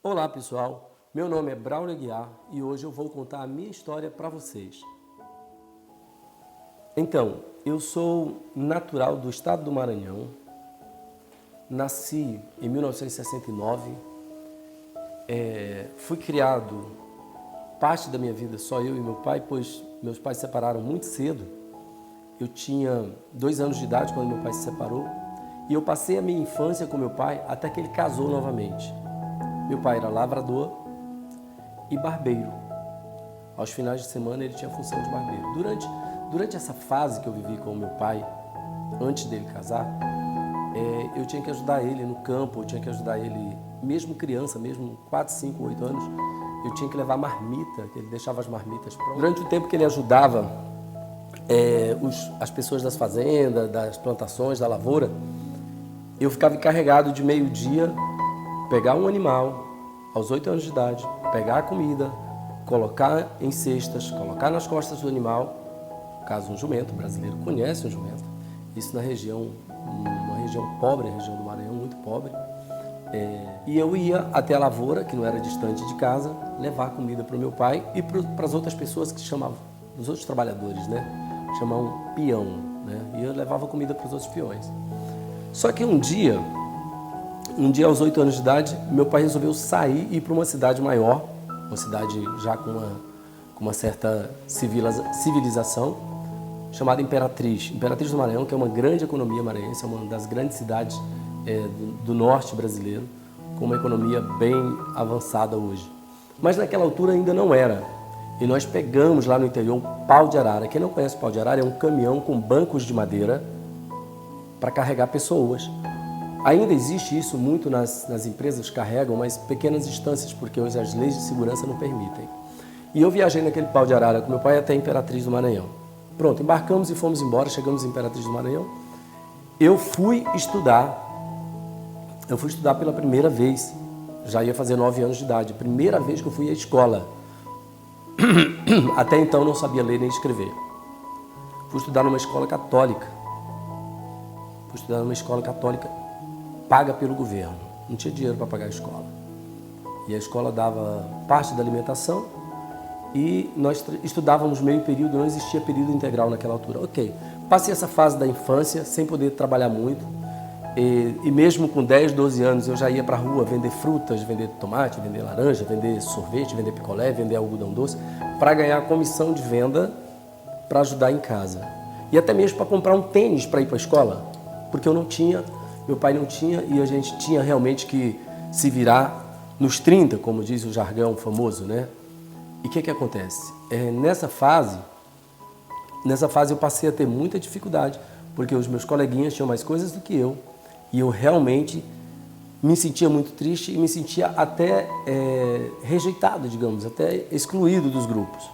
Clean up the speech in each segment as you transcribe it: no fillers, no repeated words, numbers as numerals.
Olá pessoal, meu nome é Braulio Aguiar e hoje eu vou contar a minha história para vocês. Então, eu sou natural do estado do Maranhão, nasci em 1969, fui criado parte da minha vida só eu e meu pai, pois meus pais se separaram muito cedo. Eu tinha 2 anos de idade quando meu pai se separou e eu passei a minha infância com meu pai até que ele casou novamente. Meu pai era lavrador e barbeiro. Aos finais de semana ele tinha a função de barbeiro. Durante essa fase que eu vivi com o meu pai, antes dele casar, eu tinha que ajudar ele no campo, eu tinha que ajudar ele, mesmo criança, mesmo 4, 5, 8 anos, eu tinha que levar marmita, que ele deixava as marmitas prontas. Durante o tempo que ele ajudava as pessoas das fazendas, das plantações, da lavoura, eu ficava encarregado de meio-dia pegar um animal, aos 8 anos de idade, pegar a comida, colocar em cestas, colocar nas costas do animal, caso um jumento, o brasileiro conhece um jumento, isso na região, uma região pobre, a região do Maranhão, muito pobre, e eu ia até a lavoura, que não era distante de casa, levar comida para o meu pai e para as outras pessoas que chamavam, os outros trabalhadores, né? Chamavam peão, né? E eu levava comida para os outros peões. Só que um dia aos 8 anos de idade, meu pai resolveu sair e ir para uma cidade maior, uma cidade já com uma certa civilização, chamada Imperatriz. Imperatriz do Maranhão, que é uma grande economia maranhense, é uma das grandes cidades do norte brasileiro, com uma economia bem avançada hoje. Mas naquela altura ainda não era. E nós pegamos lá no interior um pau de arara. Quem não conhece o pau de arara é um caminhão com bancos de madeira para carregar pessoas. Ainda existe isso muito nas empresas que carregam, mas pequenas distâncias, porque hoje as leis de segurança não permitem. E eu viajei naquele pau de arara com meu pai até Imperatriz do Maranhão. Pronto, embarcamos e fomos embora, chegamos em Imperatriz do Maranhão. Eu fui estudar pela primeira vez, já ia fazer 9 anos de idade, primeira vez que eu fui à escola. Até então não sabia ler nem escrever. Fui estudar numa escola católica. Paga pelo governo. Não tinha dinheiro para pagar a escola. E a escola dava parte da alimentação e nós estudávamos meio período, não existia período integral naquela altura. Ok, passei essa fase da infância sem poder trabalhar muito e mesmo com 10, 12 anos eu já ia para a rua vender frutas, vender tomate, vender laranja, vender sorvete, vender picolé, vender algodão doce para ganhar comissão de venda para ajudar em casa. E até mesmo para comprar um tênis para ir para a escola, porque eu não tinha. Meu pai não tinha e a gente tinha realmente que se virar nos 30, como diz o jargão famoso, né? E o que acontece? Nessa fase eu passei a ter muita dificuldade, porque os meus coleguinhas tinham mais coisas do que eu e eu realmente me sentia muito triste e me sentia até rejeitado, digamos, até excluído dos grupos.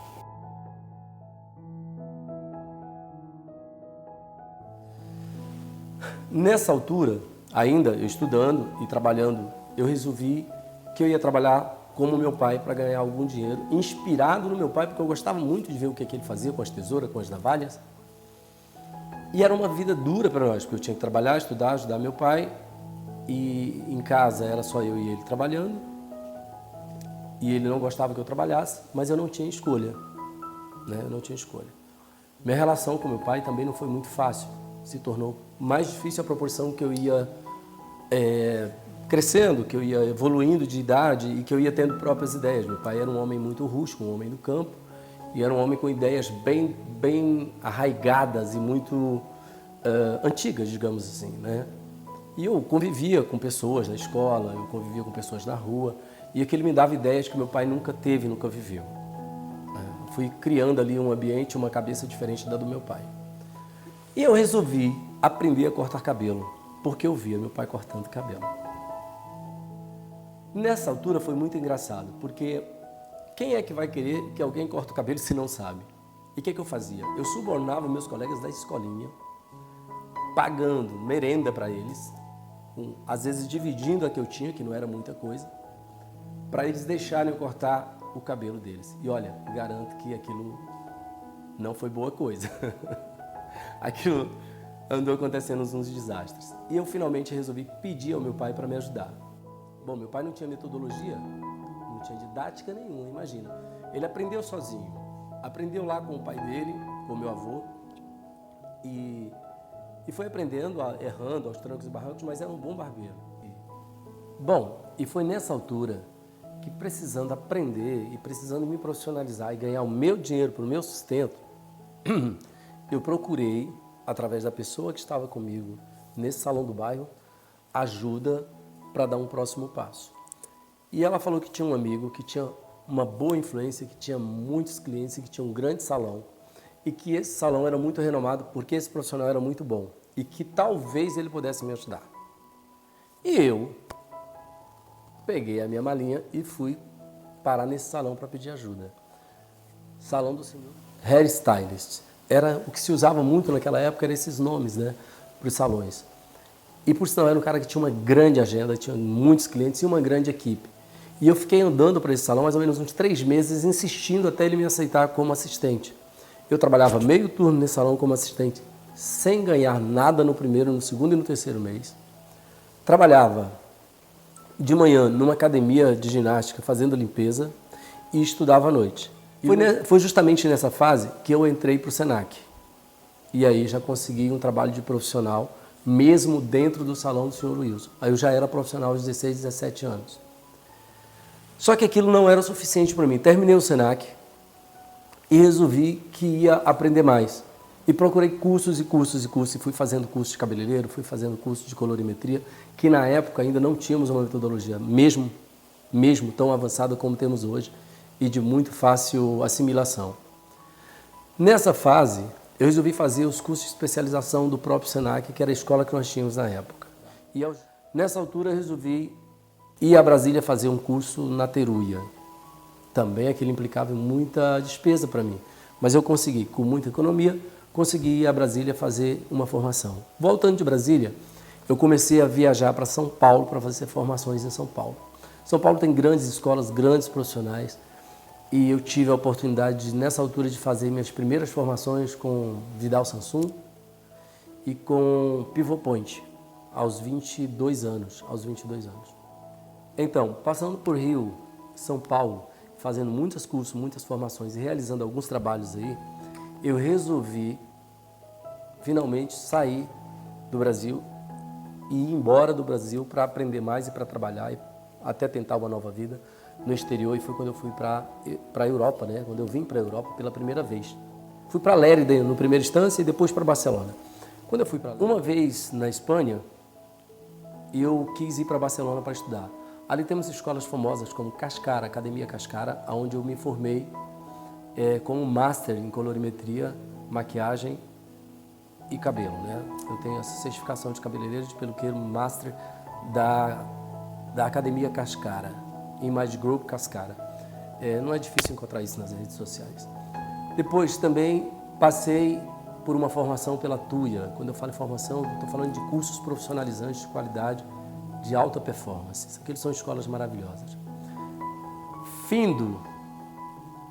Nessa altura, ainda eu estudando e trabalhando, eu resolvi que eu ia trabalhar como meu pai para ganhar algum dinheiro, inspirado no meu pai, porque eu gostava muito de ver o que ele fazia com as tesouras, com as navalhas. E era uma vida dura para nós, porque eu tinha que trabalhar, estudar, ajudar meu pai, e em casa era só eu e ele trabalhando, e ele não gostava que eu trabalhasse, mas eu não tinha escolha, né? Eu não tinha escolha. Minha relação com meu pai também não foi muito fácil. Se tornou mais difícil à proporção que eu ia crescendo, que eu ia evoluindo de idade e que eu ia tendo próprias ideias. Meu pai era um homem muito rústico, um homem do campo, e era um homem com ideias bem arraigadas e muito antigas, digamos assim, né? E eu convivia com pessoas na escola, eu convivia com pessoas na rua, e aquilo me dava ideias que meu pai nunca teve, nunca viveu. Fui criando ali um ambiente, uma cabeça diferente da do meu pai. E eu resolvi aprender a cortar cabelo, porque eu via meu pai cortando cabelo. Nessa altura foi muito engraçado, porque quem é que vai querer que alguém corte o cabelo se não sabe? E o que eu fazia? Eu subornava meus colegas da escolinha, pagando merenda para eles, às vezes dividindo a que eu tinha, que não era muita coisa, para eles deixarem eu cortar o cabelo deles. E olha, garanto que aquilo não foi boa coisa. Aquilo andou acontecendo uns desastres. E eu finalmente resolvi pedir ao meu pai para me ajudar. Bom, meu pai não tinha metodologia, não tinha didática nenhuma, imagina. Ele aprendeu sozinho. Aprendeu lá com o pai dele, com o meu avô, e foi aprendendo, errando aos trancos e barrancos, mas era um bom barbeiro. Bom, e foi nessa altura que, precisando aprender e precisando me profissionalizar e ganhar o meu dinheiro para o meu sustento, eu procurei, através da pessoa que estava comigo nesse salão do bairro, ajuda para dar um próximo passo. E ela falou que tinha um amigo que tinha uma boa influência, que tinha muitos clientes e que tinha um grande salão. E que esse salão era muito renomado porque esse profissional era muito bom. E que talvez ele pudesse me ajudar. E eu peguei a minha malinha e fui parar nesse salão para pedir ajuda. Salão do senhor Hairstylist. Era o que se usava muito naquela época, eram esses nomes, né, para os salões. E por sinal era um cara que tinha uma grande agenda, tinha muitos clientes e uma grande equipe. E eu fiquei andando para esse salão mais ou menos uns 3 meses, insistindo até ele me aceitar como assistente. Eu trabalhava meio turno nesse salão como assistente, sem ganhar nada no primeiro, no segundo e no terceiro mês. Trabalhava de manhã numa academia de ginástica fazendo limpeza e estudava à noite. Foi justamente nessa fase que eu entrei para o Senac. E aí já consegui um trabalho de profissional, mesmo dentro do salão do Sr. Wilson. Aí eu já era profissional aos 16, 17 anos. Só que aquilo não era o suficiente para mim. Terminei o Senac e resolvi que ia aprender mais. E procurei cursos e cursos e cursos, e fui fazendo curso de cabeleireiro, fui fazendo curso de colorimetria, que na época ainda não tínhamos uma metodologia mesmo tão avançada como temos hoje e de muito fácil assimilação. Nessa fase, eu resolvi fazer os cursos de especialização do próprio Senac, que era a escola que nós tínhamos na época. E nessa altura eu resolvi ir a Brasília fazer um curso na Teruia. Também aquilo implicava muita despesa para mim, mas eu consegui, com muita economia, consegui ir a Brasília fazer uma formação. Voltando de Brasília, eu comecei a viajar para São Paulo para fazer formações em São Paulo. São Paulo tem grandes escolas, grandes profissionais, e eu tive a oportunidade, nessa altura, de fazer minhas primeiras formações com Vidal Sassoon e com Pivot Point, aos 22 anos. Então, passando por Rio, São Paulo, fazendo muitos cursos, muitas formações e realizando alguns trabalhos aí, eu resolvi finalmente sair do Brasil e ir embora do Brasil para aprender mais e para trabalhar e até tentar uma nova vida no exterior. E foi quando eu fui para a Europa, né? Quando eu vim para a Europa pela primeira vez. Fui para Lérida no primeira instância e depois para Barcelona. Quando eu fui para uma vez na Espanha, eu quis ir para Barcelona para estudar. Ali temos escolas famosas como Cascara, Academia Cascara, onde eu me formei como Master em colorimetria, maquiagem e cabelo, né? Eu tenho essa certificação de cabeleireiro, de peluqueiro, Master da Academia Cascara, Image Group Cascara. Não é difícil encontrar isso nas redes sociais. Depois também passei por uma formação pela Tuia. Quando eu falo em formação, estou falando de cursos profissionalizantes de qualidade, de alta performance. Aqueles são escolas maravilhosas. Findo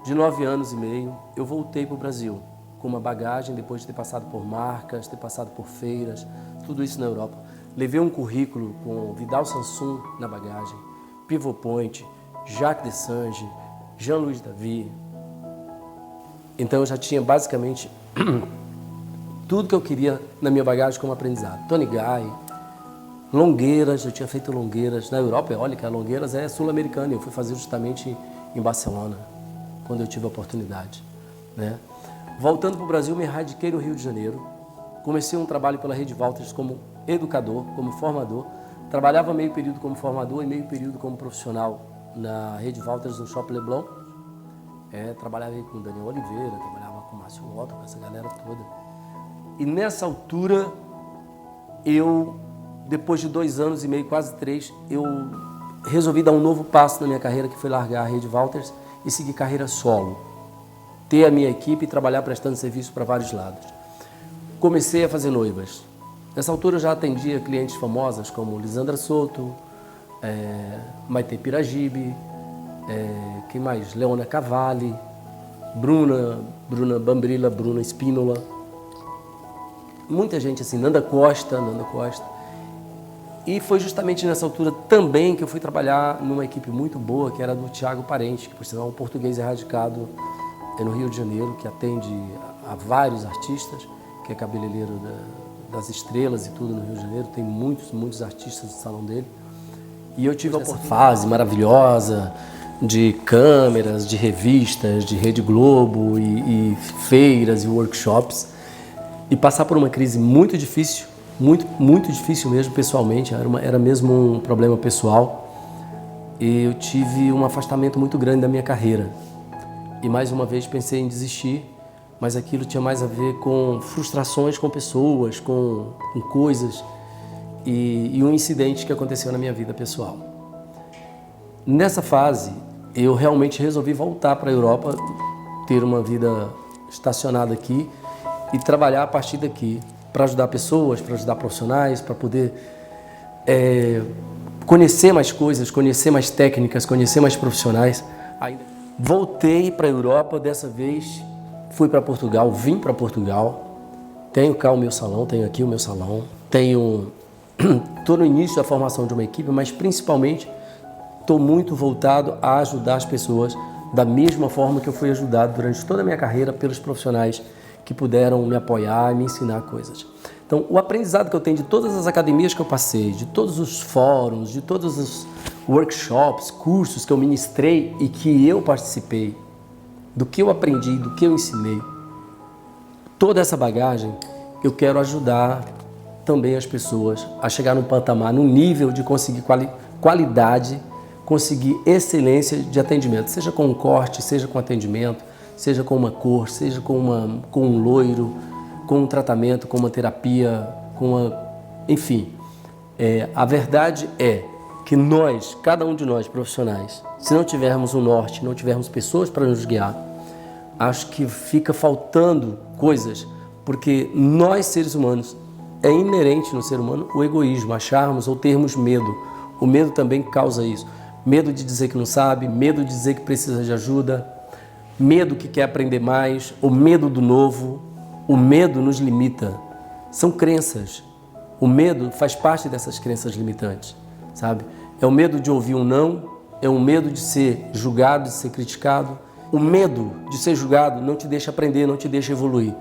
de 9 anos e meio, eu voltei para o Brasil com uma bagagem, depois de ter passado por marcas, ter passado por feiras, tudo isso na Europa. Levei um currículo com Vidal Sassoon na bagagem, Pivot Point, Jacques Dessange, Jean-Louis David. Então eu já tinha basicamente tudo que eu queria na minha bagagem como aprendizado. Tony Guy, Longueiras, eu tinha feito Longueiras. Na Europa, olha que a Longueiras é sul-americana. Eu fui fazer justamente em Barcelona, quando eu tive a oportunidade, né? Voltando para o Brasil, me radiquei no Rio de Janeiro. Comecei um trabalho pela Rede Walters como educador, como formador. Trabalhava meio período como formador e meio período como profissional na Rede Walters no Shopping Leblon. Trabalhava aí com Daniel Oliveira, trabalhava com Márcio Otto, com essa galera toda. E nessa altura, depois de 2 anos e meio, quase 3, eu resolvi dar um novo passo na minha carreira, que foi largar a Rede Walters e seguir carreira solo. Ter a minha equipe e trabalhar prestando serviço para vários lados. Comecei a fazer noivas. Nessa altura eu já atendia clientes famosas como Lisandra Soto, Maite Piragibe, quem mais? Leona Cavalli, Bruna Bambrilla, Bruna Espínola. Muita gente assim, Nanda Costa. E foi justamente nessa altura também que eu fui trabalhar numa equipe muito boa, que era do Thiago Parente, que por sinal é um português erradicado no Rio de Janeiro, que atende a vários artistas, que é cabeleireiro das estrelas e tudo no Rio de Janeiro. Tem muitos artistas no salão dele. E eu tive essa fase maravilhosa de câmeras, de revistas, de Rede Globo e feiras e workshops. E passar por uma crise muito difícil, muito difícil mesmo pessoalmente, era mesmo um problema pessoal. E eu tive um afastamento muito grande da minha carreira. E mais uma vez pensei em desistir, mas aquilo tinha mais a ver com frustrações com pessoas, com coisas e um incidente que aconteceu na minha vida pessoal. Nessa fase, eu realmente resolvi voltar para a Europa, ter uma vida estacionada aqui e trabalhar a partir daqui para ajudar pessoas, para ajudar profissionais, para poder conhecer mais coisas, conhecer mais técnicas, conhecer mais profissionais. Voltei para a Europa, dessa vez fui para Portugal, vim para Portugal, tenho cá o meu salão, tenho aqui o meu salão, estou no início da formação de uma equipe, mas principalmente estou muito voltado a ajudar as pessoas da mesma forma que eu fui ajudado durante toda a minha carreira pelos profissionais que puderam me apoiar e me ensinar coisas. Então, o aprendizado que eu tenho de todas as academias que eu passei, de todos os fóruns, de todos os workshops, cursos que eu ministrei e que eu participei, do que eu aprendi, do que eu ensinei, toda essa bagagem eu quero ajudar também as pessoas a chegar num patamar, num nível de conseguir qualidade, conseguir excelência de atendimento, seja com um corte, seja com atendimento, seja com uma cor, seja com um loiro, com um tratamento, com uma terapia, enfim. A verdade é que nós, cada um de nós profissionais, se não tivermos um norte, não tivermos pessoas para nos guiar, acho que fica faltando coisas, porque nós, seres humanos, é inerente no ser humano o egoísmo, acharmos ou termos medo. O medo também causa isso. Medo de dizer que não sabe, medo de dizer que precisa de ajuda, medo que quer aprender mais, o medo do novo. O medo nos limita. São crenças. O medo faz parte dessas crenças limitantes, sabe? É o medo de ouvir um não, é o medo de ser julgado, de ser criticado. O medo de ser julgado não te deixa aprender, não te deixa evoluir.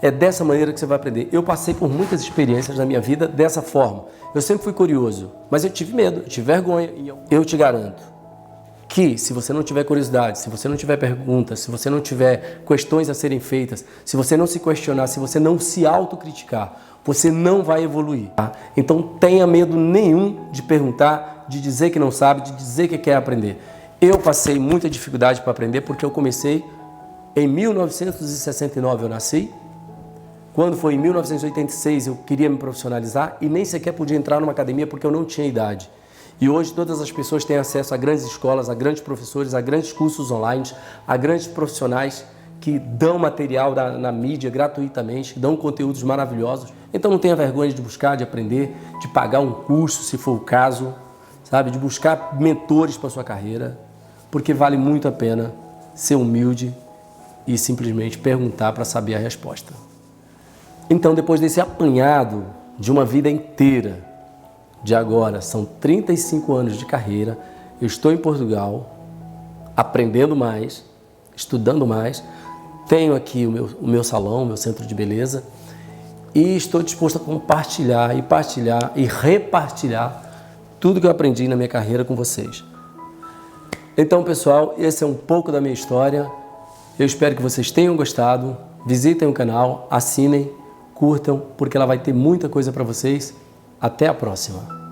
É dessa maneira que você vai aprender. Eu passei por muitas experiências na minha vida dessa forma. Eu sempre fui curioso, mas eu tive medo, eu tive vergonha. Eu te garanto que se você não tiver curiosidade, se você não tiver perguntas, se você não tiver questões a serem feitas, se você não se questionar, se você não se autocriticar, você não vai evoluir. Tá? Então tenha medo nenhum de perguntar, de dizer que não sabe, de dizer que quer aprender. Eu passei muita dificuldade para aprender porque eu comecei em 1969, eu nasci. Quando foi em 1986 eu queria me profissionalizar e nem sequer podia entrar numa academia porque eu não tinha idade. E hoje todas as pessoas têm acesso a grandes escolas, a grandes professores, a grandes cursos online, a grandes profissionais que dão material na mídia gratuitamente, dão conteúdos maravilhosos. Então não tenha vergonha de buscar, de aprender, de pagar um curso, se for o caso, sabe? De buscar mentores para a sua carreira, porque vale muito a pena ser humilde e simplesmente perguntar para saber a resposta. Então, depois desse apanhado de uma vida inteira, de agora, são 35 anos de carreira, eu estou em Portugal, aprendendo mais, estudando mais, tenho aqui o meu salão, o meu centro de beleza e estou disposto a compartilhar e partilhar e repartilhar tudo que eu aprendi na minha carreira com vocês. Então, pessoal, esse é um pouco da minha história. Eu espero que vocês tenham gostado. Visitem o canal, assinem, curtam, porque ela vai ter muita coisa para vocês. Até a próxima!